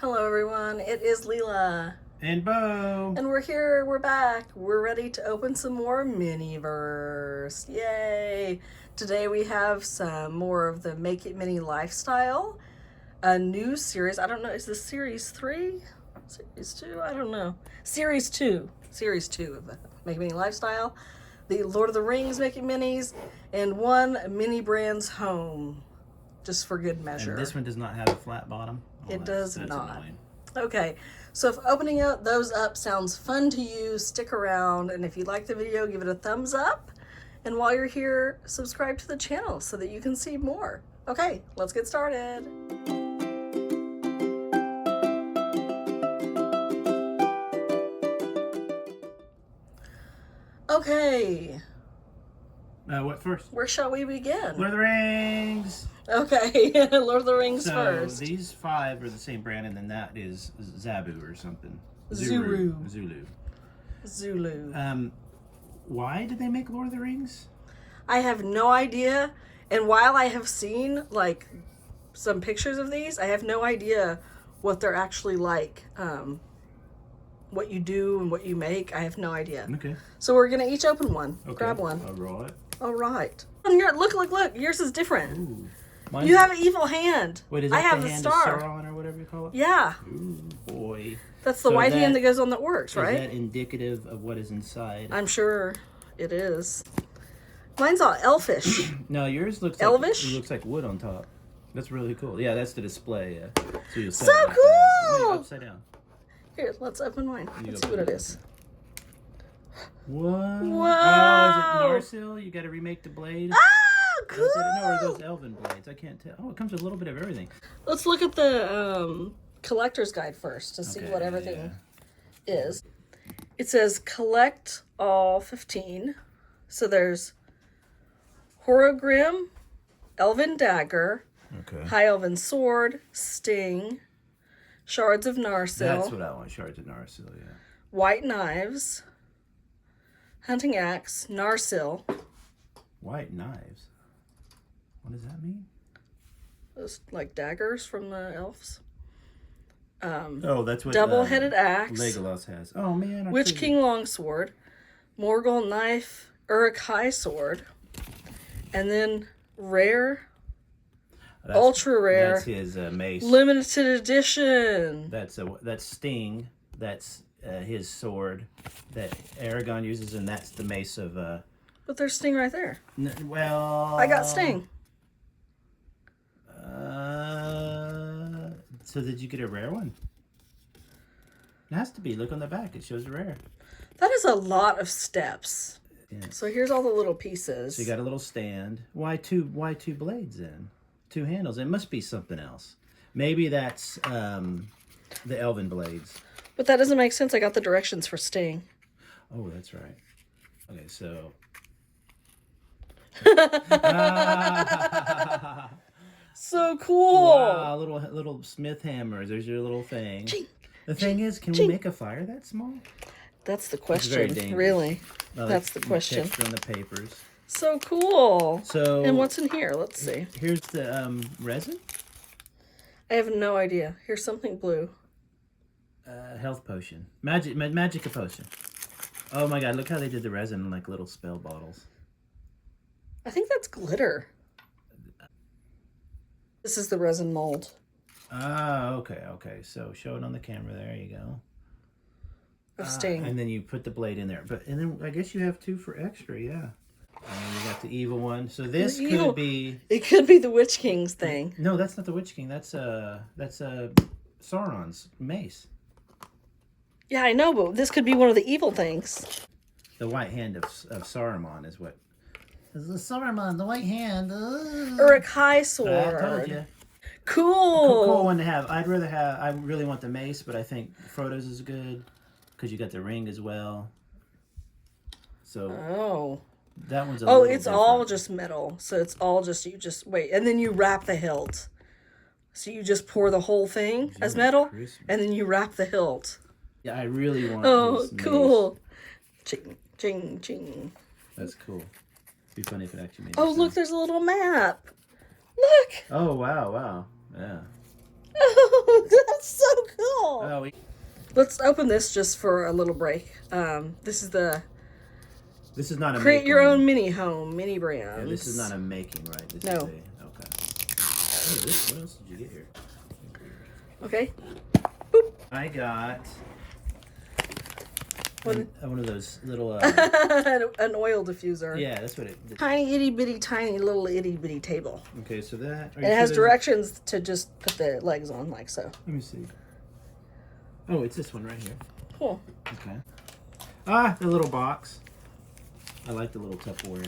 Hello everyone, it is Leela. And Bo. And we're here, we're back. We're ready to open some more Miniverse. Yay! Today we have some more of the Make It Mini lifestyle. A new series, I don't know, is this series 3? Series 2? I don't know. Series 2. Series 2 of the Make It Mini lifestyle. The Lord of the Rings Make It Minis. And one Mini Brands Home. Just for good measure. And this one does not have a flat bottom. Oh, it does that's not. Annoying. Okay, so if opening those up sounds fun to you, stick around. And if you like the video, give it a thumbs up. And while you're here, subscribe to the channel so that you can see more. Okay, let's get started. Okay. What first? Where shall we begin? Lord of the Rings. Okay, Lord of the Rings first. So these 5 are the same brand, and then that is Zabu or something. Zulu. Why did they make Lord of the Rings? I have no idea. And while I have seen like some pictures of these, I have no idea what they're actually like. What you do and what you make, I have no idea. Okay. So we're gonna each open one. Okay. Grab one. I'll roll it. All right. Look. Yours is different. Ooh. You have an evil hand. Wait, is that I have the the hand star. of Sauron or whatever you call it? Yeah. Ooh, boy. That's the white hand that goes on the orcs, right? Is that indicative of what is inside? I'm sure it is. Mine's all elfish. No, yours looks Elvish? Like, it looks like wood on top. That's really cool. Yeah, that's the display. Yeah. So, you'll set So it like cool! that. No, upside down. Here, let's open mine. Let's see what it is. What? Whoa! Oh, is it Narsil? You got to remake the blade. Ah, cool! No, or those elven blades. I can't tell. Oh, it comes with a little bit of everything. Let's look at the collector's guide first to see Okay, what everything is. It says collect all 15. So there's Horogrim, Elven Dagger, Okay. High Elven Sword, Sting, Shards of Narsil, That's what I want. Shards of Narsil, yeah. White Knives, Hunting Axe, Narsil. White knives. What does that mean? Those like daggers from the elves. Oh, that's what Double-headed axe. Legolas has. Oh man. Witch King Longsword, Morgul Knife, Uruk High Sword, and then rare, ultra rare. That's his mace. Limited edition. That's Sting. That's his sword that Aragorn uses, and that's the mace of. But there's Sting right there. Well, I got Sting. So did you get a rare one? It has to be. Look on the back. It shows rare. That is a lot of steps. Yeah. So here's all the little pieces. So you got a little stand. Why two blades then? 2 handles. It must be something else. Maybe that's the elven blades. But that doesn't make sense. I got the directions for Sting. Oh, that's right. Okay, so. So cool. Wow, little smith hammers. There's your little thing. Ching, the thing is, can we make a fire that small? That's the Very question. dangerous. Really. Oh, That's the question. Texture on the papers. So cool. So. And what's in here? Let's see. Here's the resin. I have no idea. Here's something blue. Health potion. Magic potion. Oh my god, look how they did the resin in like little spell bottles. I think that's glitter. This is the resin mold. Oh, okay. So show it on the camera. There you go. Of Sting. And then you put the blade in there. And then I guess you have 2 for extra, yeah. And you got the evil one. So this could be. It could be the Witch King's thing. No, that's not the Witch King. That's Sauron's mace. Yeah, I know, but this could be one of the evil things. The white hand of Saruman is what. This is Saruman, the white hand. Uruk High Sword. I told you. Cool. Cool one to have. I really want the mace, but I think Frodo's is good because you got the ring as well. So. Oh. That one's a Oh, little it's different. all just metal. So it's all just, you just, wait. And then you wrap the hilt. So you just pour the whole thing as metal. Christmas. And then you wrap the hilt. Yeah, I really want Oh, this mace. cool. Ching, ching, ching. That's cool. It'd be funny if it actually made Oh, sense. look, there's a little map. Look. Oh, wow. Yeah. Oh, that's so Let's open this just for a little break. This is the This is not a Create Your one. Own Mini Home, Mini Brands. Yeah, this is not a making, right? This No. Is a, okay. What else did you get here? Okay. Boop. I got What? one of those little. An oil diffuser. Yeah, that's what it. Tiny itty bitty tiny little itty bitty table. Okay, so that. And it has directions to just put the legs on like so. Let me see. Oh, it's this one right here. Cool. Okay. Ah, the little box. I like the little Tupperware.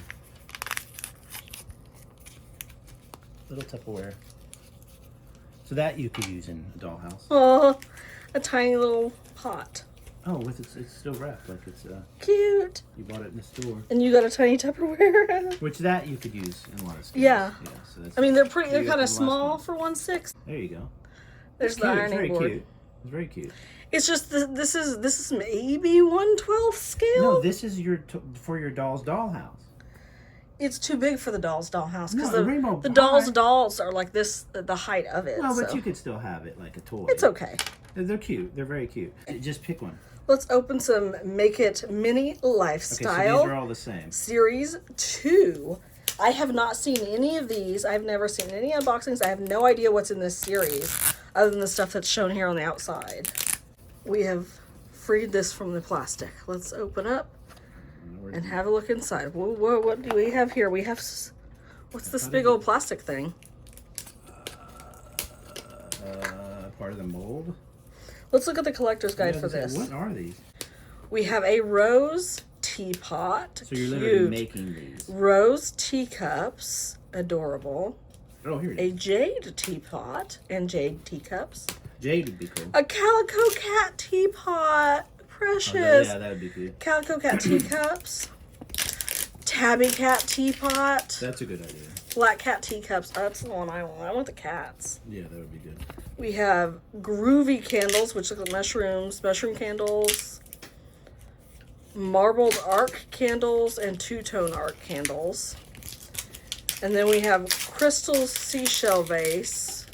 Little Tupperware. So that you could use in a dollhouse. Oh, a tiny little pot. Oh, with it's still wrapped like it's Cute. you bought it in the store. And you got a tiny Tupperware. Which that you could use in a lot of stores. Yeah. So that's, I mean, they're pretty. So They're you kind got of the last small one. for 1/6. There you go. There's It's the cute. It's ironing very board. cute. It's very cute. It's just this is maybe 1/12 scale. No, this is for your doll's dollhouse. It's too big for the doll's dollhouse because No, the rainbow the doll's pie- dolls are like this, the height of it. Well, but so. you could still have it like a toy. It's okay. They're cute. They're very cute. Just pick one. Let's open some Make It Mini Okay, so Lifestyle these are all the same. Series 2. I have not seen any of these. I've never seen any unboxings. I have no idea what's in this series other than the stuff that's shown here on the outside. We have freed this from the plastic. Let's open up and have a look inside. Whoa, what do we have here? We have, what's this big old plastic thing? Part of the mold. Let's look at the collector's guide Yeah, for I was gonna this. say, what are these? We have a rose teapot. So you're Cute. literally making these. Rose teacups. Adorable. Oh, here it A is. jade teapot and jade teacups. Jade would be cool. A calico cat teapot. Oh, Precious. yeah, that would be cool. Calico cat teacups. Tabby cat teapot. That's a good idea. Black cat teacups. That's the one I want. I want the cats. Yeah, that would be good. We have groovy candles, which look like mushrooms. Mushroom candles. Marbled arc candles and two-tone arc candles. And then we have crystal seashell vase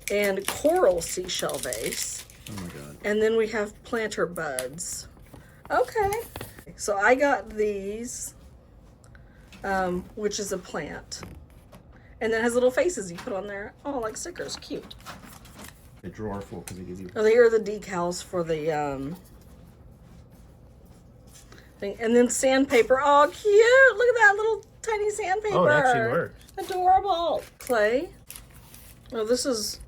and coral seashell vase. Oh my god. And then we have planter buds. Okay. So I got these, which is a plant. And then it has little faces you put on there. Oh, like stickers. Cute. A drawer full because they give you. Oh, here are the decals for the thing. And then sandpaper. Oh, cute. Look at that little tiny sandpaper. Oh, it actually works. Adorable. Clay. Oh, this is,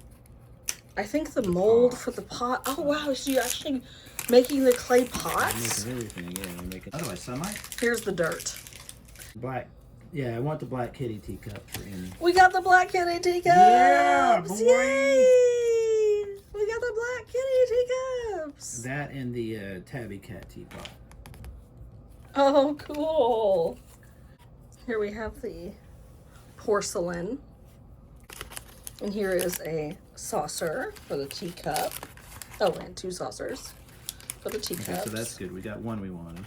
I think, the mold for the pot. Oh, wow. So you're actually making the clay I'm pots? making everything. Yeah, I'm making. Otherwise, sunlight. Here's the dirt. Black. Yeah, I want the black kitty teacup for Annie. We got the black kitty teacups. Yeah, boy. Yay! We got the black kitty teacups. That and the tabby cat teapot. Oh, cool. Here we have the porcelain. And here is a saucer for the teacup. Oh, and 2 saucers for the teacups. Okay, so that's good. We got one we wanted.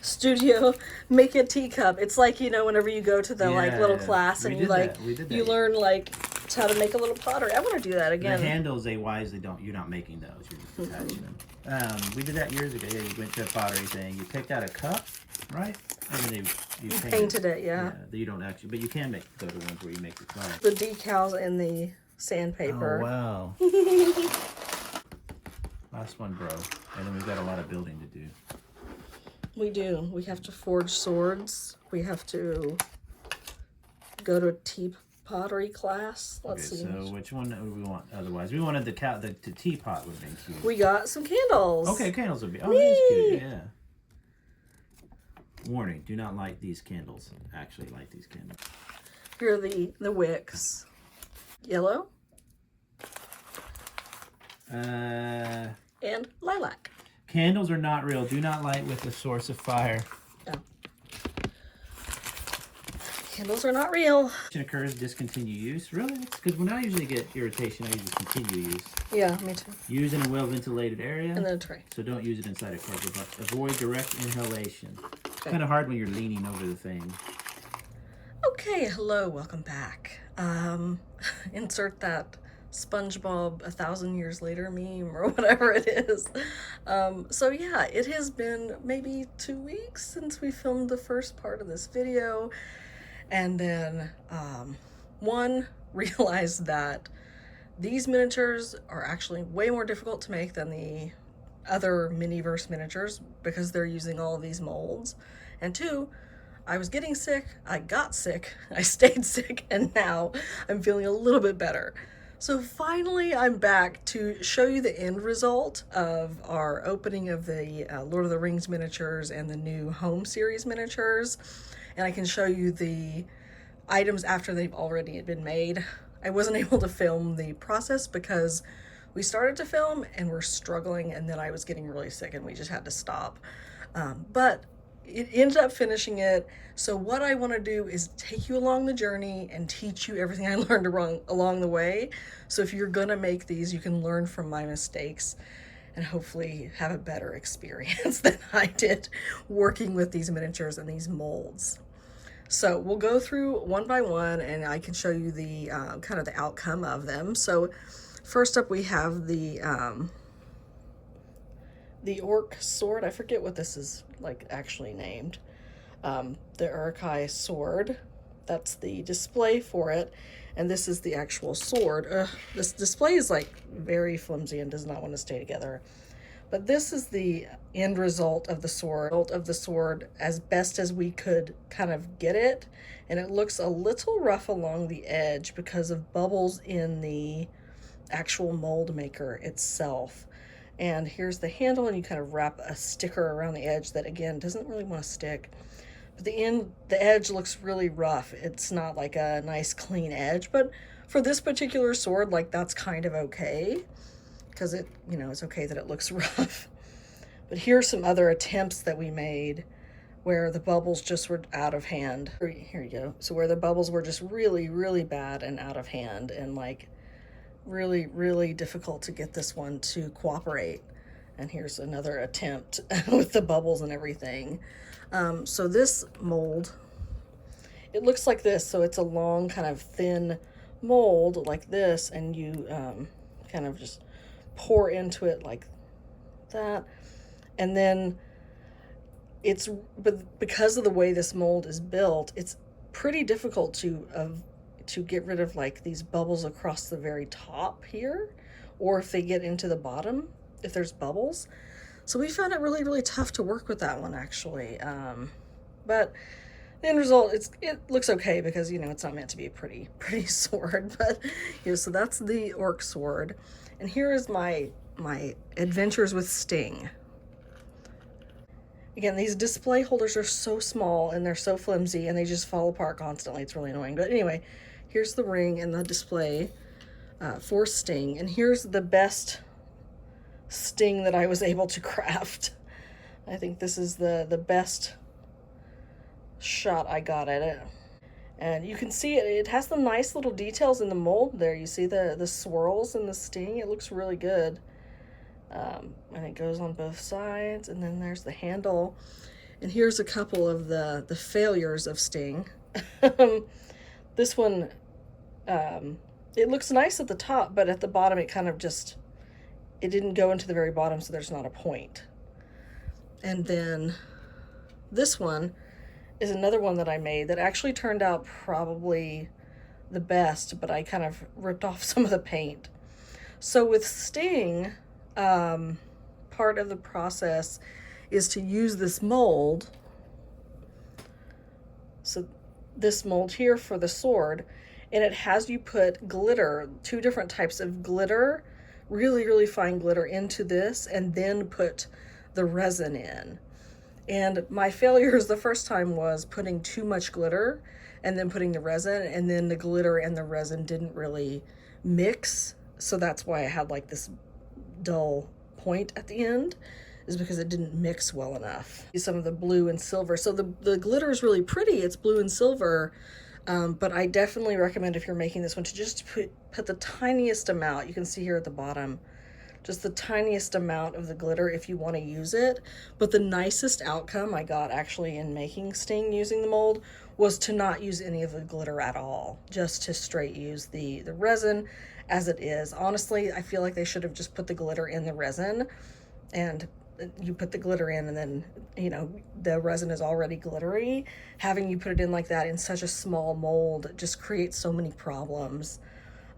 Studio Make a Teacup. It's like, you know, whenever you go to the like Yeah, little class and we you did like that. We did you that. learn like how to make a little pottery. I want to do that again. The handles, they wisely don't. You're not making those. You're just attaching them. We did that years ago. Yeah, you went to a pottery thing. You picked out a cup, right? And then you Painted it, yeah. You don't actually, but you can go to ones where you make the class. The decals and the sandpaper. Oh wow! Last one, bro. And then we've got a lot of building to do. We do. We have to forge swords. We have to go to a tea pottery class. Let's Okay, see. so which one do we want? Otherwise, we wanted the teapot would have been cute. We got some candles. Okay, candles would be. Oh, that's cute. Yeah. Warning: do not light these candles. Actually, light these candles. Here are the wicks. Yellow and lilac. Candles are not real. Do not light with a source of fire. Oh. Candles are not real. Occurs, discontinue use. Really? Because when I usually get irritation, I usually continue use. Yeah, me too. Use in a well-ventilated area. And then a tray. So don't use it inside a cardboard box. Avoid direct inhalation. It's Okay. kind of hard when you're leaning over the thing. Okay, hello, welcome back. Insert that SpongeBob 1,000 years later meme or whatever it is. So yeah, it has been maybe 2 weeks since we filmed the first part of this video, and then one realized that these miniatures are actually way more difficult to make than the other Miniverse miniatures because they're using all of these molds. And two, I was getting sick, I got sick, I stayed sick, and now I'm feeling a little bit better. So finally I'm back to show you the end result of our opening of the Lord of the Rings miniatures and the new Home series miniatures. And I can show you the items after they've already been made. I wasn't able to film the process because we started to film and we're struggling, and then I was getting really sick and we just had to stop. But it ended up finishing it. So what I want to do is take you along the journey and teach you everything I learned along the way. So if you're gonna make these, you can learn from my mistakes and hopefully have a better experience than I did working with these miniatures and these molds. So we'll go through one by one and I can show you the kind of the outcome of them. So first up we have the orc sword. I forget what this is like actually named. The Uruk-hai sword. That's the display for it. And this is the actual sword. This display is like very flimsy and does not want to stay together. But this is the end result of the sword as best as we could kind of get it. And it looks a little rough along the edge because of bubbles in the actual mold maker itself. And here's the handle, and you kind of wrap a sticker around the edge that again doesn't really want to stick. But the edge looks really rough. It's not like a nice clean edge, but for this particular sword, like that's kind of okay. Because it, it's okay that it looks rough. But here's some other attempts that we made where the bubbles just were out of hand. Here you go. So where the bubbles were just really, really bad and out of hand and like really, really difficult to get this one to cooperate. And here's another attempt with the bubbles and everything. So this mold, it looks like this. So it's a long kind of thin mold like this, and you kind of just pour into it like that. And then but because of the way this mold is built, it's pretty difficult to get rid of like these bubbles across the very top here, or if they get into the bottom, if there's bubbles. So we found it really, really tough to work with that one actually. But the end result, it looks okay because it's not meant to be a pretty sword. But so that's the orc sword. And here is my adventures with Sting. Again, these display holders are so small and they're so flimsy and they just fall apart constantly. It's really annoying. But anyway, here's the ring and the display for Sting. And here's the best Sting that I was able to craft. I think this is the best shot I got at it. And you can see it has the nice little details in the mold there. You see the swirls in the Sting. It looks really good. And it goes on both sides. And then there's the handle. And here's a couple of the failures of Sting. This one, it looks nice at the top, but at the bottom it kind of it didn't go into the very bottom, so there's not a point. And then this one is another one that I made that actually turned out probably the best, but I kind of ripped off some of the paint. So with Sting, part of the process is to use this mold. So this mold here for the sword, and it has you put glitter, 2 different types of glitter, really, really fine glitter into this, and then put the resin in. And my failures the first time was putting too much glitter and then putting the resin, and then the glitter and the resin didn't really mix. So that's why I had like this dull point at the end, is because it didn't mix well enough. Some of the blue and silver. So the glitter is really pretty. It's blue and silver. But I definitely recommend, if you're making this one, to just put the tiniest amount. You can see here at the bottom, just the tiniest amount of the glitter if you want to use it. But the nicest outcome I got actually in making Sting using the mold was to not use any of the glitter at all, just to straight use the resin as it is. Honestly, I feel like they should have just put the glitter in the resin, and you put the glitter in and then, you know, the resin is already glittery. Having you put it in like that in such a small mold just creates so many problems.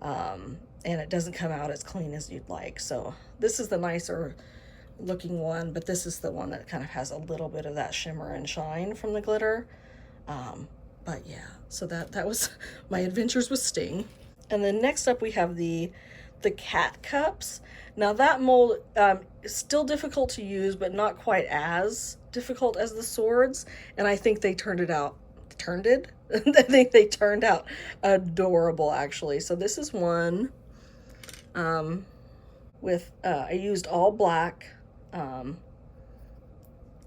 And it doesn't come out as clean as you'd like. So this is the nicer looking one, but this is the one that kind of has a little bit of that shimmer and shine from the glitter. But yeah, so that was my adventures with Sting. And then next up we have the cat cups. Now that mold is still difficult to use, but not quite as difficult as the swords. And I think they turned out adorable, actually. So this is one with, I used all black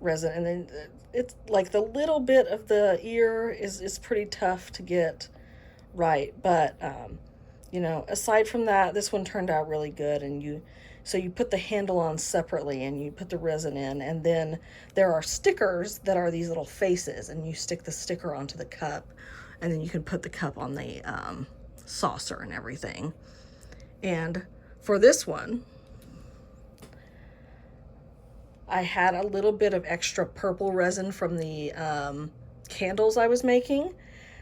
resin, and then it's like the little bit of the ear is pretty tough to get right. But, you know, aside from that, this one turned out really good. And so you put the handle on separately and you put the resin in, and then there are stickers that are these little faces, and you stick the sticker onto the cup, and then you can put the cup on the saucer and everything. And for this one, I had a little bit of extra purple resin from the candles I was making.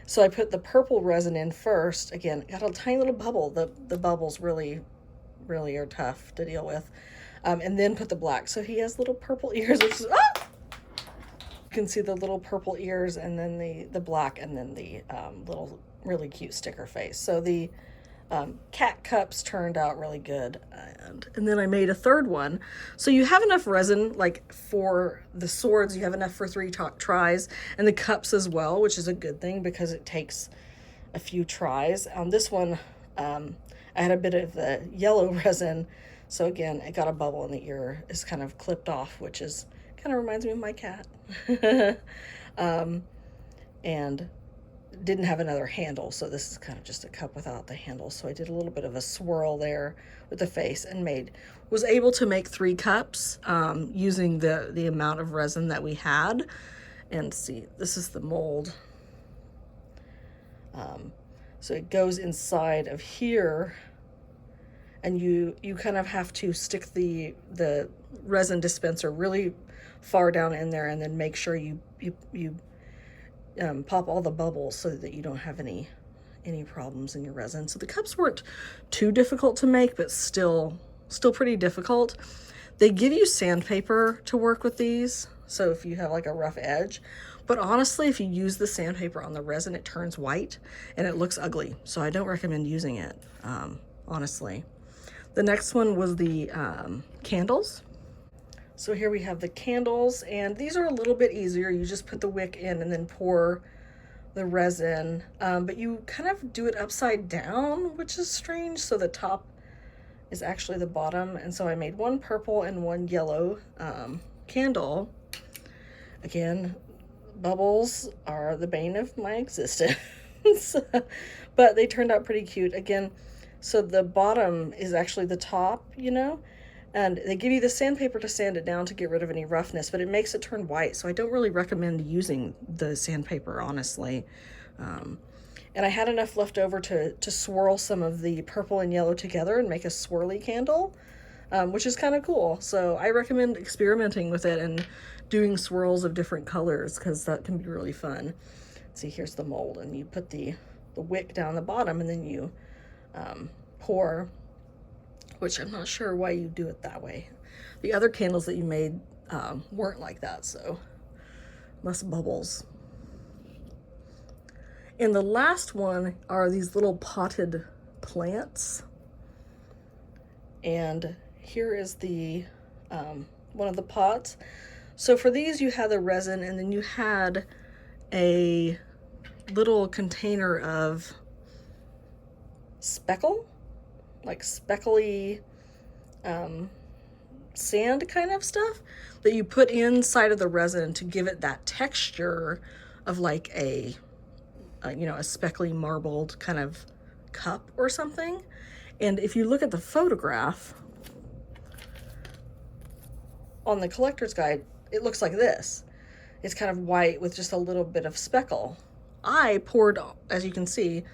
So I put the purple resin in first. Again, got a tiny little bubble. The bubbles really are tough to deal with. And then put the black. So he has little purple ears, which is, ah! You can see the little purple ears, and then the black, and then the little really cute sticker face. So the cat cups turned out really good. And then I made a third one. So you have enough resin, like for the swords, you have enough for 3 tries, and the cups as well, which is a good thing because it takes a few tries. On this one, I had a bit of the yellow resin. So again, it got a bubble in the ear. It's kind of clipped off, which is kind of reminds me of my cat. And didn't have another handle, so this is kind of just a cup without the handle. So I did a little bit of a swirl there with the face, and was able to make 3 cups using the amount of resin that we had. And see, this is the mold. So it goes inside of here, and you kind of have to stick the resin dispenser really far down in there, and then make sure you pop all the bubbles so that you don't have any problems in your resin. So the cups weren't too difficult to make, but still pretty difficult. They give you sandpaper to work with these, so if you have like a rough edge. But honestly, if you use the sandpaper on the resin, it turns white and it looks ugly. So I don't recommend using it, honestly. The next one was the candles. So here we have the candles, and these are a little bit easier. You just put the wick in and then pour the resin, but you kind of do it upside down, which is strange. So the top is actually the bottom. And so I made 1 purple and 1 yellow candle. Again, bubbles are the bane of my existence, but they turned out pretty cute. Again, so the bottom is actually the top, you know, and they give you the sandpaper to sand it down to get rid of any roughness, but it makes it turn white. So I don't really recommend using the sandpaper, honestly. And I had enough left over to swirl some of the purple and yellow together and make a swirly candle, which is kind of cool. So I recommend experimenting with it and doing swirls of different colors, because that can be really fun. See, here's the mold, and you put the wick down the bottom, and then you pour, which I'm not sure why you do it that way. The other candles that you made weren't like that, so less bubbles. And the last one are these little potted plants. And here is the one of the pots. So for these, you had the resin, and then you had a little container of speckle, like speckly sand kind of stuff that you put inside of the resin to give it that texture of like a speckly marbled kind of cup or something. And if you look at the photograph on the collector's guide, it looks like this. It's kind of white with just a little bit of speckle. I poured, as you can see,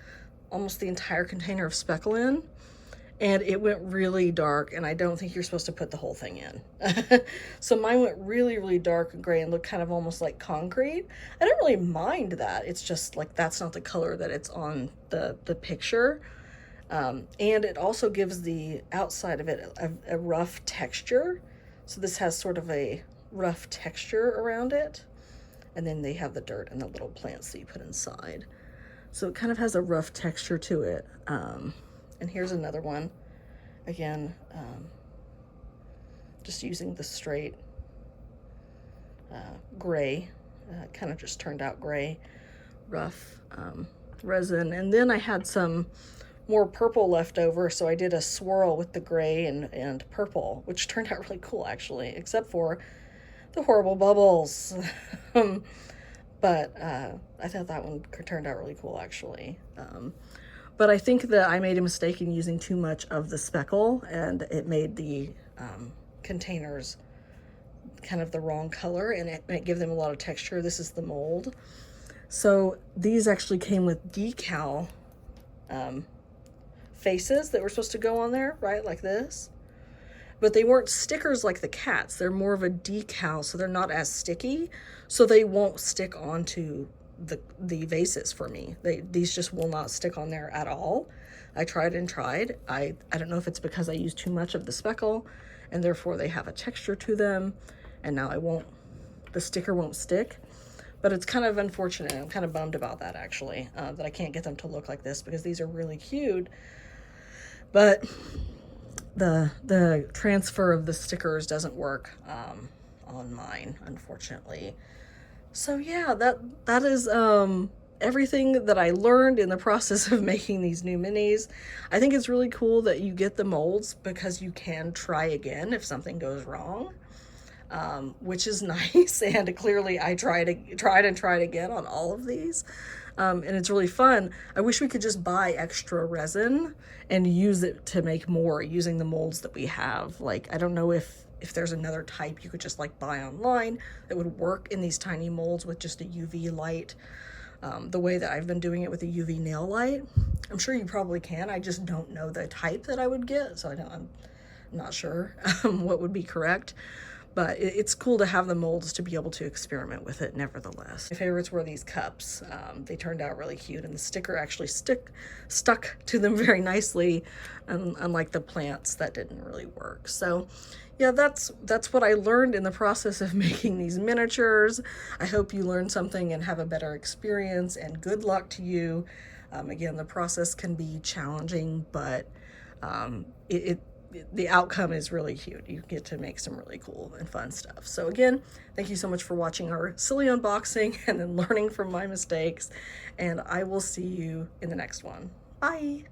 almost the entire container of speckle in, and it went really dark, and I don't think you're supposed to put the whole thing in. So mine went really, really dark and gray and looked kind of almost like concrete. I don't really mind that. It's just like that's not the color that it's on the picture. And it also gives the outside of it a rough texture. So this has sort of a rough texture around it. And then they have the dirt and the little plants that you put inside. So it kind of has a rough texture to it. And here's another one. Again, just using the straight gray. Kind of just turned out gray, rough resin. And then I had some more purple left over, so I did a swirl with the gray and purple, which turned out really cool actually, except for the horrible bubbles. But I thought that one turned out really cool actually. But I think that I made a mistake in using too much of the speckle, and it made the containers kind of the wrong color, and it gave them a lot of texture. This is the mold. So these actually came with decal faces that were supposed to go on there, right, like this. But they weren't stickers like the cats. They're more of a decal, so they're not as sticky, so they won't stick onto the vases for me. These just will not stick on there at all. I tried and tried. I don't know if it's because I used too much of the speckle, and therefore they have a texture to them, and now the sticker won't stick. But it's kind of unfortunate. I'm kind of bummed about that actually, that I can't get them to look like this, because these are really cute. But the transfer of the stickers doesn't work on mine, unfortunately. So yeah, that is everything that I learned in the process of making these new minis. I think it's really cool that you get the molds, because you can try again if something goes wrong, which is nice. And clearly I tried and tried again on all of these. And it's really fun. I wish we could just buy extra resin and use it to make more using the molds that we have. Like, I don't know if there's another type you could just like buy online that would work in these tiny molds with just a UV light, the way that I've been doing it with a UV nail light. I'm sure you probably can. I just don't know the type that I would get, so I'm not sure what would be correct. But it's cool to have the molds to be able to experiment with it nevertheless. My favorites were these cups. They turned out really cute, and the sticker actually stuck to them very nicely, unlike the plants that didn't really work. So yeah, that's what I learned in the process of making these miniatures. I hope you learned something and have a better experience, and good luck to you. Again, the process can be challenging, but the outcome is really cute. You get to make some really cool and fun stuff. So again, thank you so much for watching our silly unboxing and then learning from my mistakes, and I will see you in the next one. Bye.